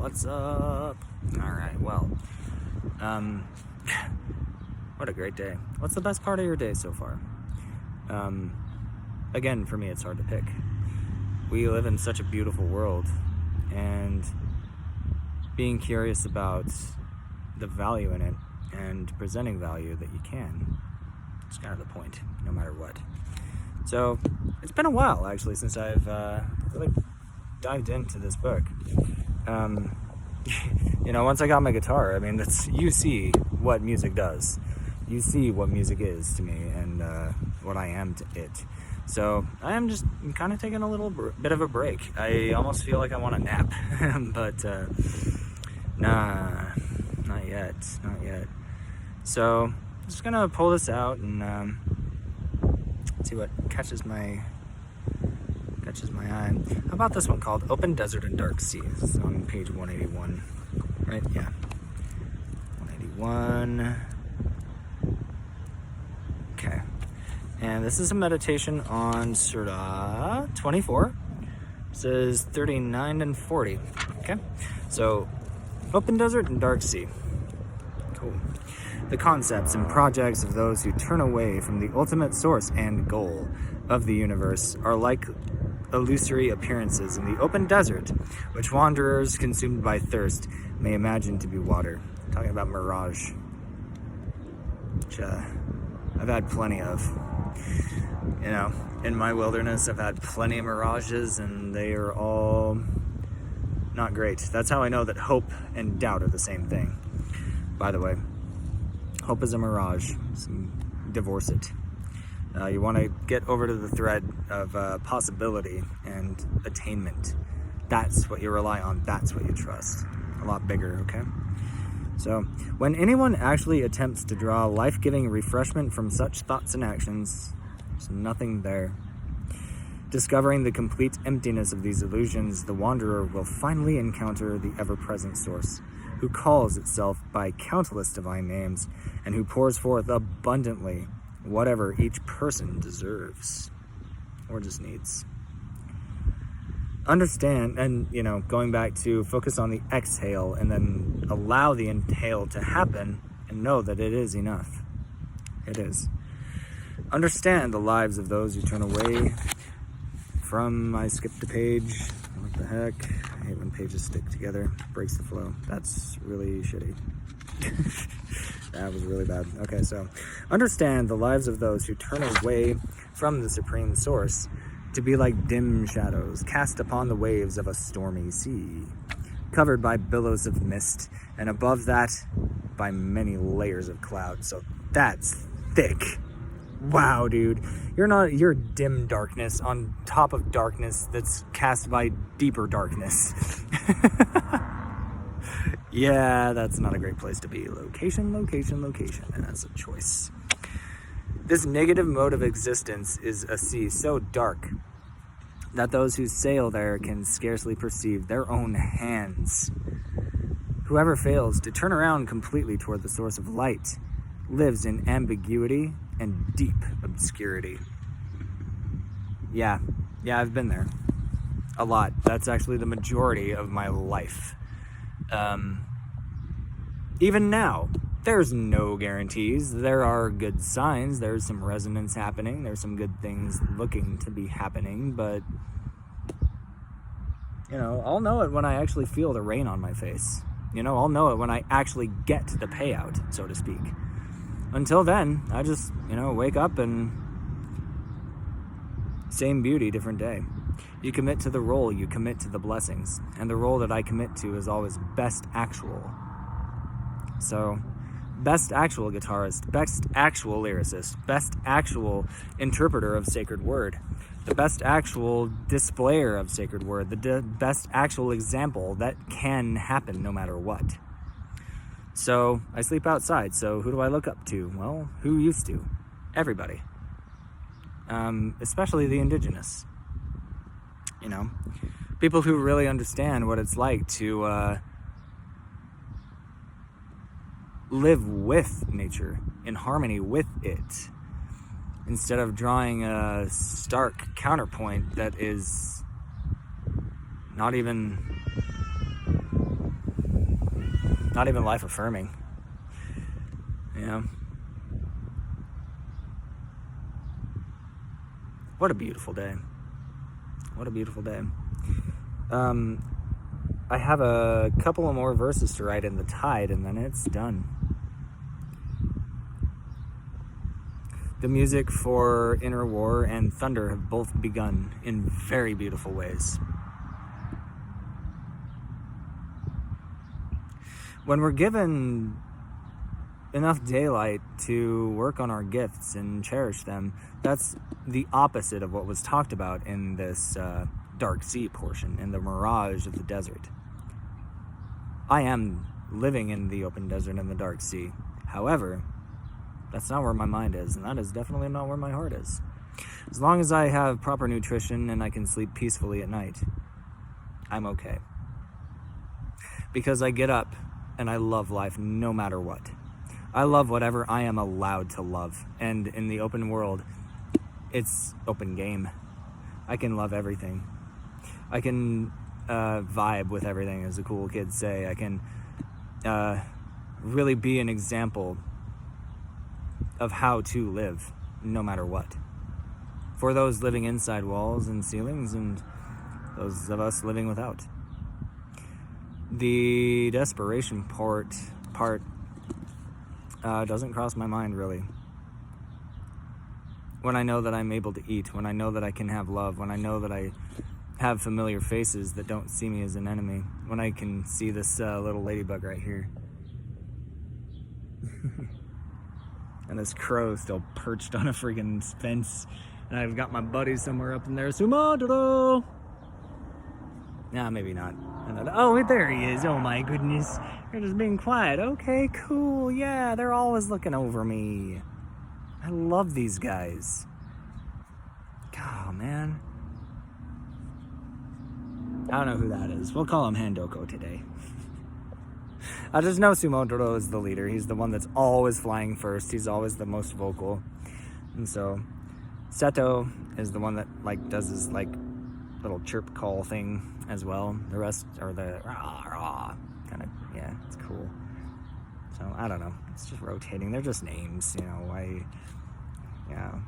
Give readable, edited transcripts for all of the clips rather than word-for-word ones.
What's up? Alright, well, what a great day. What's the best part of your day so far? Again, for me, it's hard to pick. We live in such a beautiful world, and being curious about the value in it and presenting value that you can, it's kind of the point, no matter what. So, it's been a while, actually, since I've really dived into this book. Once I got my guitar, you see what music does. You see what music is to me and what I am to it. So I am just kind of taking a little bit of a break. I almost feel like I want a nap, but nah, not yet. So I'm just gonna pull this out and see what catches my eye. How about this one called Open Desert and Dark Sea? This is on page 181, right? Yeah, 181. Okay, and this is a meditation on Surah 24. It says 39 and 40. Okay, so Open Desert and Dark Sea. Cool. The concepts and projects of those who turn away from the ultimate source and goal of the universe are like illusory appearances in the open desert, which wanderers consumed by thirst may imagine to be water. I'm talking about mirage, which I've had plenty of. In my wilderness, I've had plenty of mirages, and they are all not great. That's how I know that hope and doubt are the same thing. By the way, hope is a mirage. So divorce it. You want to get over to the thread of possibility and attainment. That's what you rely on. That's what you trust. A lot bigger, okay? So, when anyone actually attempts to draw life-giving refreshment from such thoughts and actions, there's nothing there. Discovering the complete emptiness of these illusions, the wanderer will finally encounter the ever-present source, who calls itself by countless divine names, and who pours forth abundantly whatever each person deserves or just needs. Understand, and going back to focus on the exhale and then allow the inhale to happen and know that it is enough. It is. Understand the lives of those who turn away from, I skipped a page. What the heck? I hate when pages stick together. Breaks the flow. That's really shitty. That was really bad. Okay, so understand the lives of those who turn away from the supreme source to be like dim shadows cast upon the waves of a stormy sea, covered by billows of mist, and above that by many layers of cloud. So that's thick. Wow, dude. You're dim darkness on top of darkness that's cast by deeper darkness. Yeah, that's not a great place to be. Location, and that's a choice. This negative mode of existence is a sea so dark that those who sail there can scarcely perceive their own hands. Whoever fails to turn around completely toward the source of light lives in ambiguity and deep obscurity. Yeah, I've been there. A lot. That's actually the majority of my life. Even now, there's no guarantees. There are good signs. There's some resonance happening. There's some good things looking to be happening, but I'll know it when I actually feel the rain on my face. I'll know it when I actually get the payout, so to speak. Until then, I just, wake up and same beauty, different day. You commit to the role, you commit to the blessings. And the role that I commit to is always best actual. So, best actual guitarist, best actual lyricist, best actual interpreter of sacred word, the best actual displayer of sacred word, the best actual example that can happen no matter what. So, I sleep outside, so who do I look up to? Well, who used to? Everybody. Especially the indigenous. People who really understand what it's like to live with nature, in harmony with it, instead of drawing a stark counterpoint that is not even not even life affirming. You know? What a beautiful day. What a beautiful day. I have a couple of more verses to write in the Tide, and then it's done. The music for Inner War and Thunder have both begun in very beautiful ways. When we're given enough daylight to work on our gifts and cherish them, that's the opposite of what was talked about in this Dark Sea portion, in the mirage of the desert. I am living in the open desert and the Dark Sea. However, that's not where my mind is, and that is definitely not where my heart is. As long as I have proper nutrition and I can sleep peacefully at night, I'm okay. Because I get up and I love life no matter what. I love whatever I am allowed to love. And in the open world, it's open game. I can love everything. I can vibe with everything, as the cool kids say. I can really be an example of how to live no matter what. For those living inside walls and ceilings, and those of us living without. The desperation part doesn't cross my mind, really. When I know that I'm able to eat, when I know that I can have love, when I know that I have familiar faces that don't see me as an enemy, when I can see this little ladybug right here. And this crow still perched on a freaking fence. And I've got my buddy somewhere up in there. Sumodoro! Nah, maybe not. Oh, there he is. Oh my goodness. They're just being quiet. Okay, cool. Yeah, they're always looking over me. I love these guys. Oh, man. I don't know who that is. We'll call him Handoko today. I just know Sumodoro is the leader. He's the one that's always flying first. He's always the most vocal. And so Seto is the one that does his little chirp call thing as well. The rest are the rah rah kind of, yeah, it's cool. So I don't know. It's just rotating. They're just names, you know. Yeah.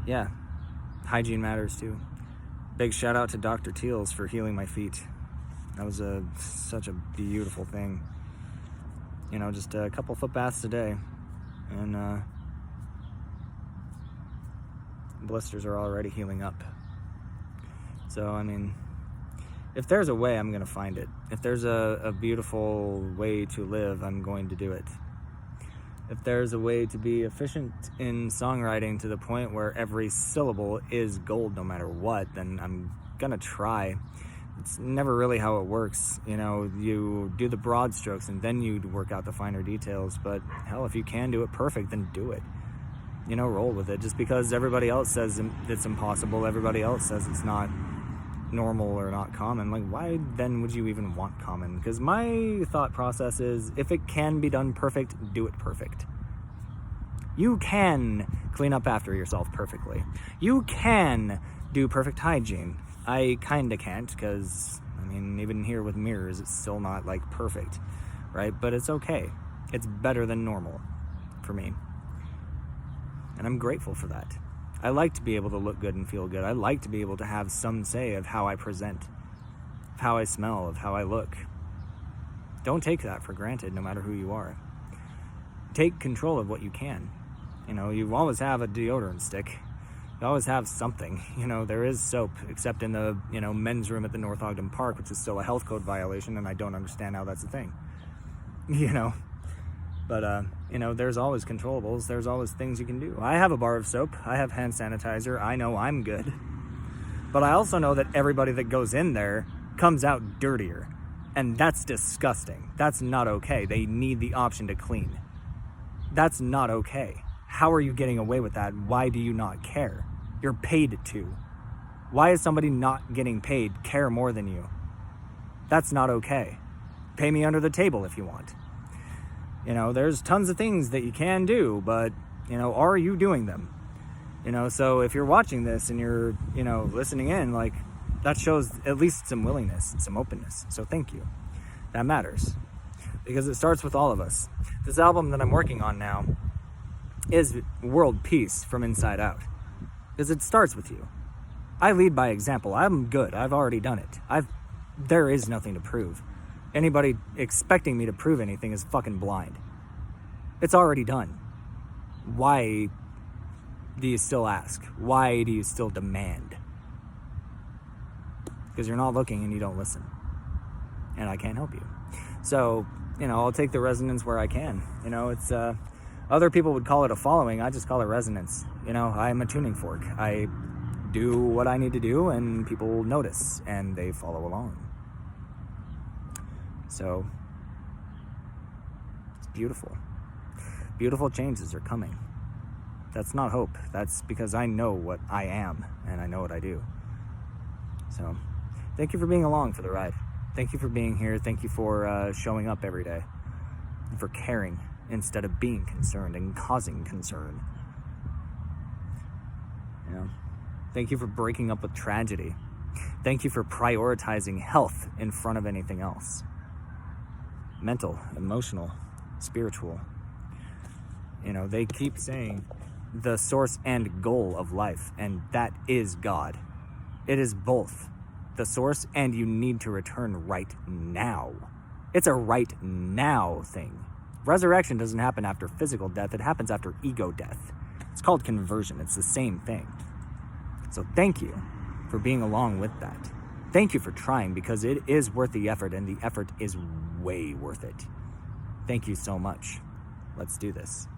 Yeah, hygiene matters too. Big shout out to Dr. Teals for healing my feet. That was such a beautiful thing. You know, just a couple foot baths a day, and blisters are already healing up. So, I mean, if there's a way, I'm going to find it. If there's a beautiful way to live, I'm going to do it. If there's a way to be efficient in songwriting to the point where every syllable is gold no matter what, then I'm gonna try. It's never really how it works. You know, you do the broad strokes and then you work out the finer details. But hell, if you can do it perfect, then do it. You know, roll with it. Just because everybody else says it's impossible, everybody else says it's not normal or not common, why then would you even want common? Because my thought process is, if it can be done perfect, do it perfect. You can clean up after yourself perfectly. You can do perfect hygiene. I kinda can't, because I mean, even here with mirrors, it's still not perfect, right? But it's okay. It's better than normal for me, and I'm grateful for that. I like to be able to look good and feel good. I like to be able to have some say of how I present, of how I smell, of how I look. Don't take that for granted, no matter who you are. Take control of what you can. You know, you always have a deodorant stick. You always have something. You know, there is soap, except in the, men's room at the North Ogden Park, which is still a health code violation, and I don't understand how that's a thing. But, there's always controllables. There's always things you can do. I have a bar of soap. I have hand sanitizer. I know I'm good. But I also know that everybody that goes in there comes out dirtier. And that's disgusting. That's not okay. They need the option to clean. That's not okay. How are you getting away with that? Why do you not care? You're paid to. Why is somebody not getting paid care more than you? That's not okay. Pay me under the table if you want. There's tons of things that you can do, but, are you doing them? So if you're watching this and you're, listening in, like, that shows at least some willingness, some openness. So thank you. That matters. Because it starts with all of us. This album that I'm working on now is world peace from inside out. Because it starts with you. I lead by example. I'm good. I've already done it. There is nothing to prove. Anybody expecting me to prove anything is fucking blind. It's already done. Why do you still ask? Why do you still demand? Because you're not looking and you don't listen. And I can't help you. So, I'll take the resonance where I can. It's, other people would call it a following. I just call it resonance. I'm a tuning fork. I do what I need to do and people notice and they follow along. So, it's beautiful. Beautiful changes are coming. That's not hope. That's because I know what I am and I know what I do. So, thank you for being along for the ride. Thank you for being here. Thank you for showing up every day. And for caring instead of being concerned and causing concern. Thank you for breaking up with tragedy. Thank you for prioritizing health in front of anything else. Mental, emotional, spiritual. They keep saying the source and goal of life, and that is God. It is both the source, and you need to return right now. It's a right now thing. Resurrection doesn't happen after physical death. It happens after ego death. It's called conversion. It's the same thing. So thank you for being along with that. Thank you for trying, because it is worth the effort, and the effort is way worth it. Thank you so much. Let's do this.